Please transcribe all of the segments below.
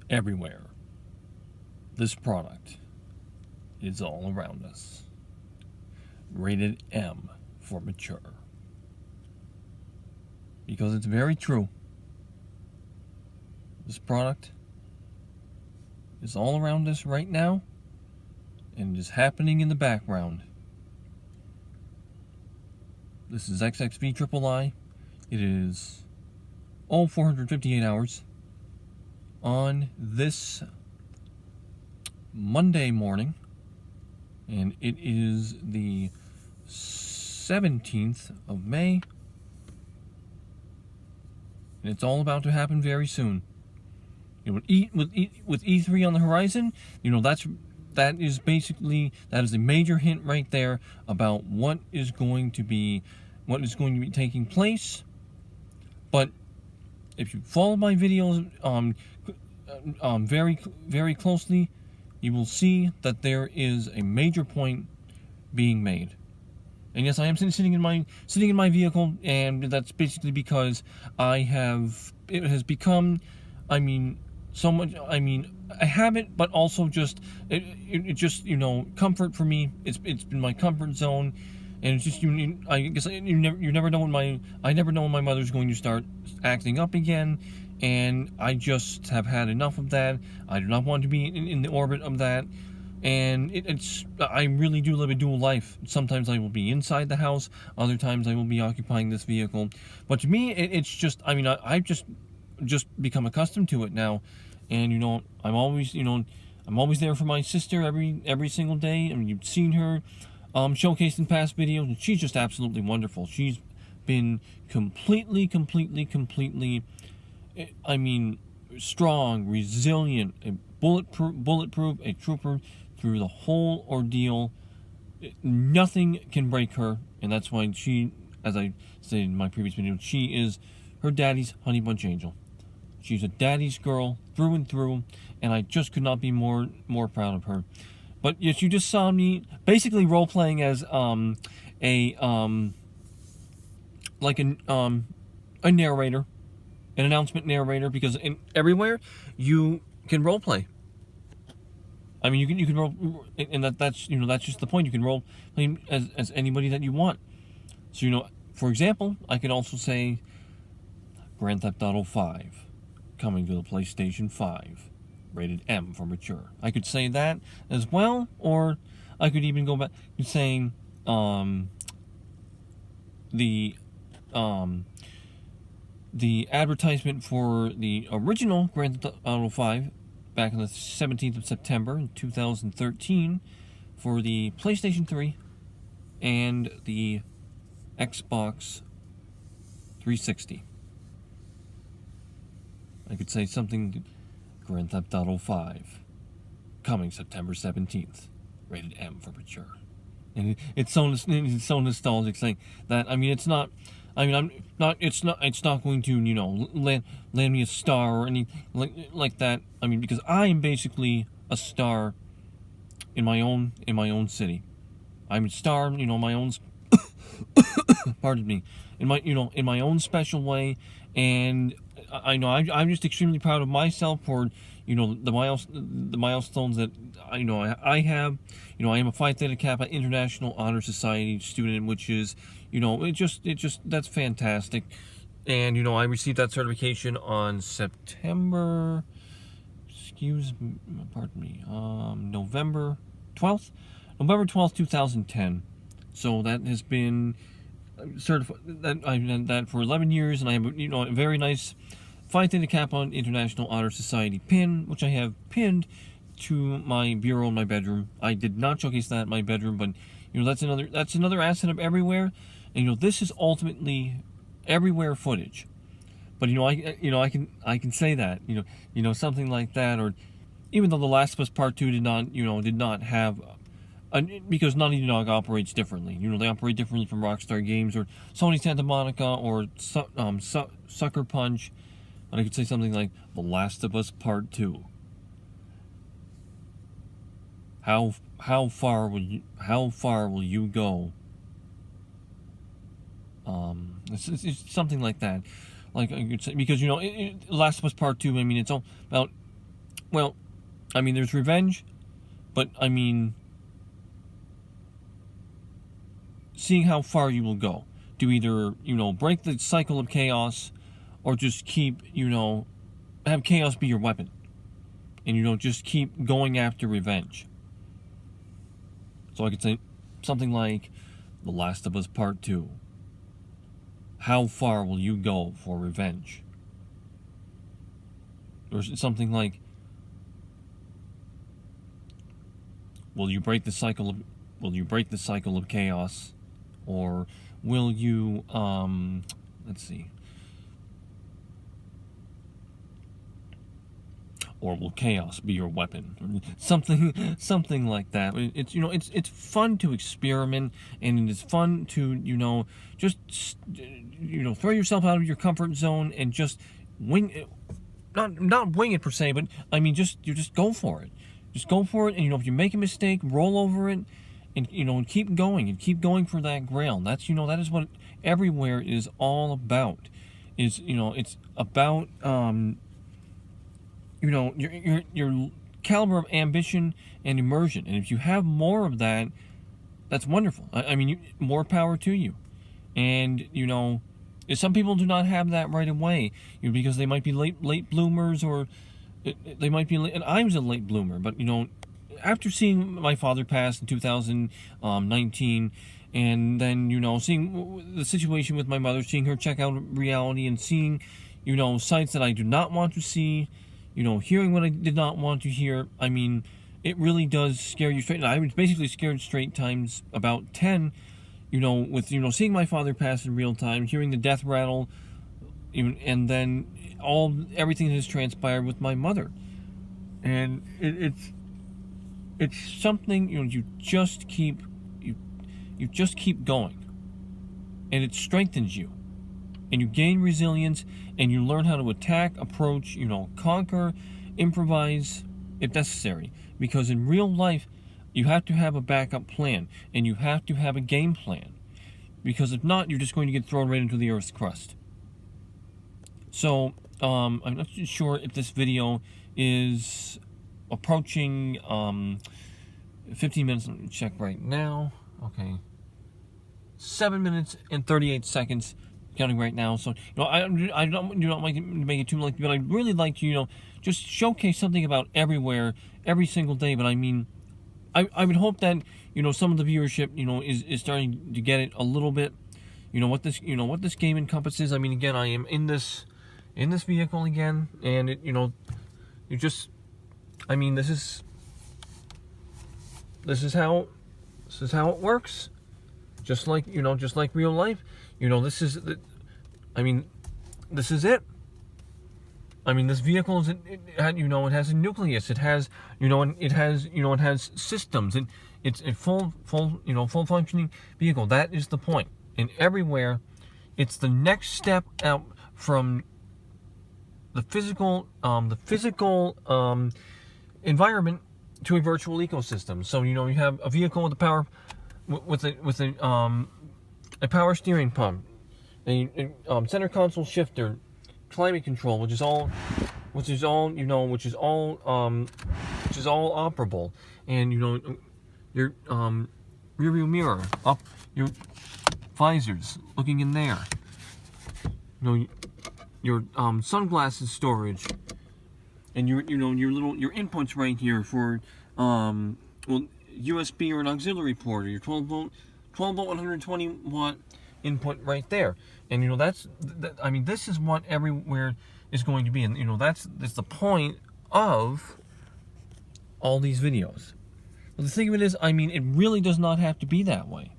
everywhere. This product is all around us. Rated M for mature. Because it's very true. This product is all around us right now and is happening in the background. This is XXV It is 458 hours on this Monday morning, and it is the 17th of May, and it's all about to happen very soon. You know, with E3 on the horizon, you know, that is a major hint right there about what is going to be taking place. But if you follow my videos very, very closely, you will see that there is a major point being made. And yes, I am sitting in my vehicle, and that's basically because it has become, so much, a habit, but also just, it just, comfort for me. It's been my comfort zone, and it's just, I guess I never know when my mother's going to start acting up again, and I just have had enough of that. I do not want to be in the orbit of that. And I really do live a dual life. Sometimes I will be inside the house, other times I will be occupying this vehicle. But to me, it's just, I've just become accustomed to it now. And, I'm always there for my sister every single day. I mean, you've seen her showcased in past videos, and she's just absolutely wonderful. She's been completely, strong, resilient, bulletproof, a trooper through the whole ordeal. Nothing can break her, and that's why she, as I said in my previous video, she is her daddy's honey bunch angel. She's a daddy's girl through and through, and I just could not be more proud of her. But yes, you just saw me basically role playing as a narrator, an announcement narrator, because everywhere you can role play. I mean, you can role, and that's just the point. You can role play as anybody that you want. So, for example, I could also say Grand Theft Auto 5 coming to the PlayStation 5, rated M for mature. I could say that as well, or I could even go back to saying the advertisement for the original Grand Theft Auto 5 back on the 17th of September in 2013 for the PlayStation 3 and the Xbox 360. I could say something, Grand Theft Auto 5 coming September 17th, rated M for mature. And it's so nostalgic saying that. It's not going to, land me a star or anything like that. Because I am basically a star in my own city. I'm a star, in my own pardon me, in my own special way. And I'm just extremely proud of myself for the milestones that I have. I am a Phi Theta Kappa International Honor Society student, which is that's fantastic. And I received that certification on November 12th, 2010. So that has been certified. I've done that for 11 years, and I have a very nice Phi Theta Kappa International Honor Society pin, which I have pinned to my bureau in my bedroom. I did not showcase that in my bedroom, but that's another asset of everywhere. And this is ultimately everywhere footage. But I can say that something like that, or even though The Last of Us Part 2 did not have. Because Naughty Dog operates differently. They operate differently from Rockstar Games or Sony Santa Monica or Sucker Punch. But I could say something like The Last of Us Part 2. How far will you go? It's something like that. Like I could say, because Last of Us Part 2. It's all about well, I mean, there's revenge, but I mean, seeing how far you will go to either, break the cycle of chaos, or just keep, have chaos be your weapon. And, just keep going after revenge. So I could say something like The Last of Us Part 2. How far will you go for revenge? Or something like, will you break the cycle of chaos? Or will you, let's see. Or will chaos be your weapon? Something like that. It's fun to experiment, and it's fun to, just, throw yourself out of your comfort zone and just wing it. Not wing it per se, but I mean, just go for it. Just go for it, and if you make a mistake, roll over it, and and keep going for that grail. That is what Everywhere is all about. It's about your caliber of ambition and immersion. And if you have more of that, that's wonderful. I mean, more power to you. And some people do not have that right away, because they might be late bloomers, or they might be late, and I was a late bloomer. But after seeing my father pass in 2019, and then seeing the situation with my mother, seeing her check out reality, and seeing sights that I do not want to see, hearing what I did not want to hear. I mean, it really does scare you straight. And I was basically scared straight times about 10, with, seeing my father pass in real time, hearing the death rattle, and then everything that has transpired with my mother. And it's something, you just keep going. And it strengthens you. And you gain resilience, and you learn how to attack, approach, conquer, improvise, if necessary. Because in real life, you have to have a backup plan, and you have to have a game plan. Because if not, you're just going to get thrown right into the Earth's crust. So, I'm not sure if this video is approaching 15 minutes. Let me check right now. Okay. 7 minutes and 38 seconds. Counting right now, so I don't like to make it too lengthy, but I really like to just showcase something about Everywhere every single day. But I mean, I would hope that some of the viewership is starting to get it a little bit. What this game encompasses. I mean, again, I am in this vehicle again, and it I mean, this is how it works. Just like real life. This is it. I mean, this vehicle it has a nucleus. It has, it has systems. It's a full functioning vehicle. That is the point. And Everywhere, it's the next step out from the physical environment to a virtual ecosystem. So you have a vehicle with a power steering pump, a center console shifter, climate control, which is all operable, and your rear view mirror, up your visors, looking in there, your sunglasses storage, and your inputs right here for USB or an auxiliary port, or your 12 volt 120 watt input right there. And this is what Everywhere is going to be. And that's the point of all these videos. But the thing of it is, it really does not have to be that way.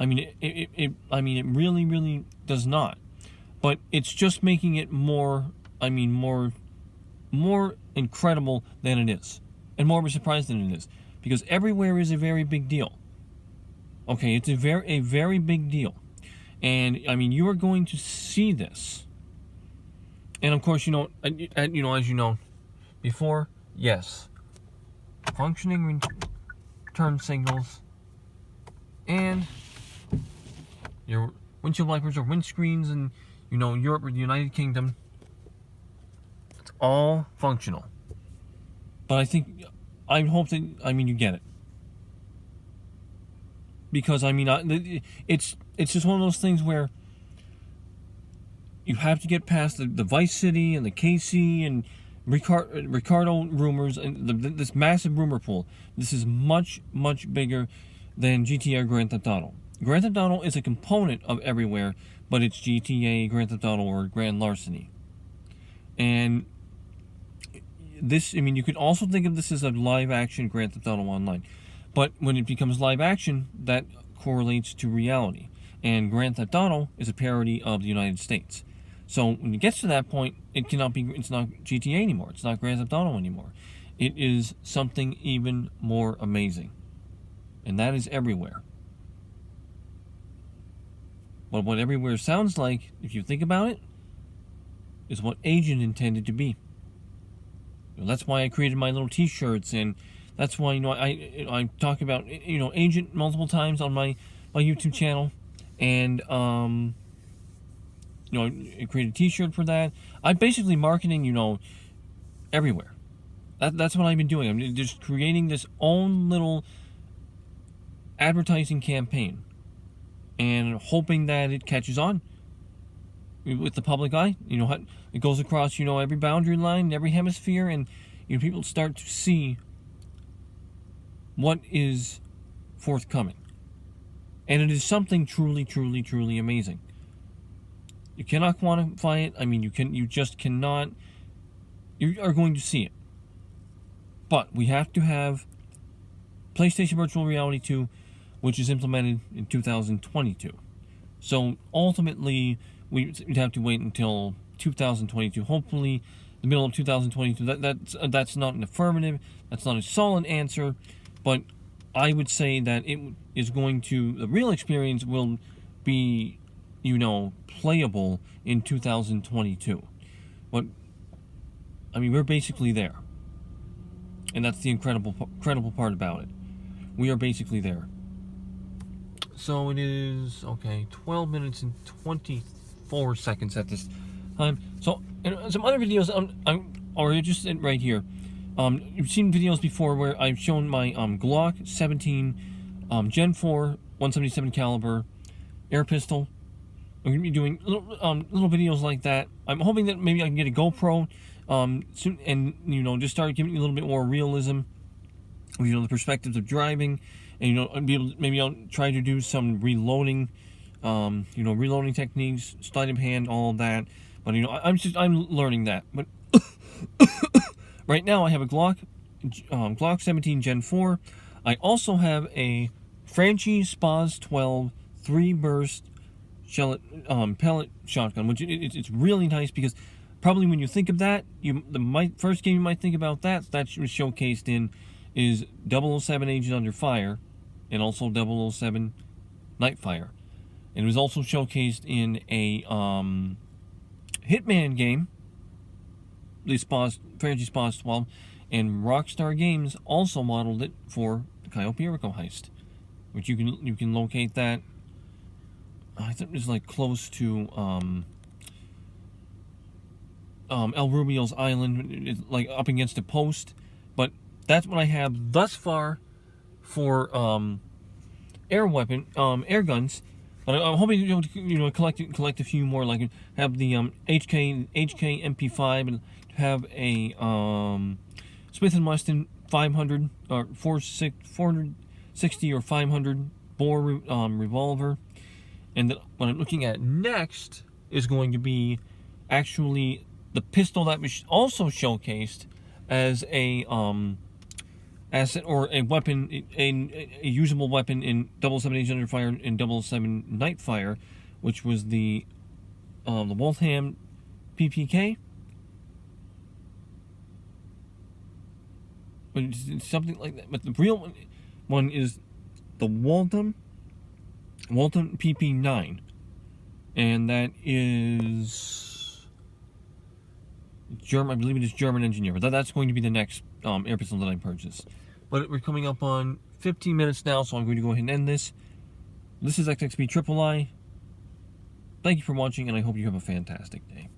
It really does not. But it's just making it more incredible than it is, and more of a surprise than it is, because Everywhere is a very big deal. Okay, it's a very big deal. And you are going to see this. And of course, as you know before, yes, functioning turn signals, and your windshield wipers or windscreens, and Europe or the United Kingdom, it's all functional. But I hope that, you get it. Because, it's just one of those things where you have to get past the Vice City and the KC and Ricardo rumors and this massive rumor pool. This is much, much bigger than GTA or Grand Theft Auto. Grand Theft Auto is a component of everywhere, but it's GTA, Grand Theft Auto, or Grand Larceny. And this, you could also think of this as a live-action Grand Theft Auto Online. But when it becomes live-action, that correlates to reality. And Grand Theft Auto is a parody of the United States. So when it gets to that point, it's not GTA anymore. It's not Grand Theft Auto anymore. It is something even more amazing. And that is everywhere. But what everywhere sounds like, if you think about it, is what Agent intended to be. That's why I created my little t-shirts, and that's why, I talk about, Agent multiple times on my YouTube channel. And, I created a t-shirt for that. I'm basically marketing, everywhere. That's what I've been doing. I'm just creating this own little advertising campaign and hoping that it catches on with the public eye. It goes across, every boundary line, every hemisphere, and people start to see what is forthcoming. And it is something truly, truly, truly amazing. You cannot quantify it. You just cannot. You are going to see it. But we have to have PlayStation Virtual Reality 2, which is implemented in 2022. So ultimately, we'd have to wait until 2022. Hopefully, the middle of 2022. That's not an affirmative. That's not a solid answer. But I would say that it is going to. The real experience will be, playable in 2022. But we're basically there. And that's the incredible part about it. We are basically there. So it is, 12 minutes and 24 seconds at this time. So, some other videos, or just right here. You've seen videos before where I've shown my Glock 17 Gen 4 177 caliber air pistol. I'm going to be doing little videos like that. I'm hoping that maybe I can get a GoPro soon, and just start giving you a little bit more realism, the perspectives of driving, and be able to, maybe I'll try to do some reloading, reloading techniques, sleight of hand, all of that. But I'm learning that. But right now I have a Glock 17 Gen 4. I also have a Franchi Spaz 12 3-burst pellet shotgun, which it's really nice because probably when you think of that, the first game you might think about that was showcased in is 007 Agent Under Fire, and also 007 Nightfire. And it was also showcased in a Hitman game, the Franchi Spaz 12, and Rockstar Games also modeled it for the Cayo Perico heist, which you can locate that. I think it's like close to El Rubio's Island. It's like up against a post, but that's what I have thus far for air guns. But I'm hoping to collect a few more. Like have the HK MP5 and have a Smith & Wesson 500 or 460 or 500 bore revolver. And what I'm looking at next is going to be actually the pistol that was also showcased as a asset or a weapon, a usable weapon in 007 Agent Under Fire and 007 Nightfire, which was the Waltham PPK. But it's something like that. But the real one is the Waltham PP9, and that is German. I believe it is German engineer. But that's going to be the next air pistol that I purchase. But we're coming up on 15 minutes now, so I'm going to go ahead and end this. This is XXB III. Thank you for watching, and I hope you have a fantastic day.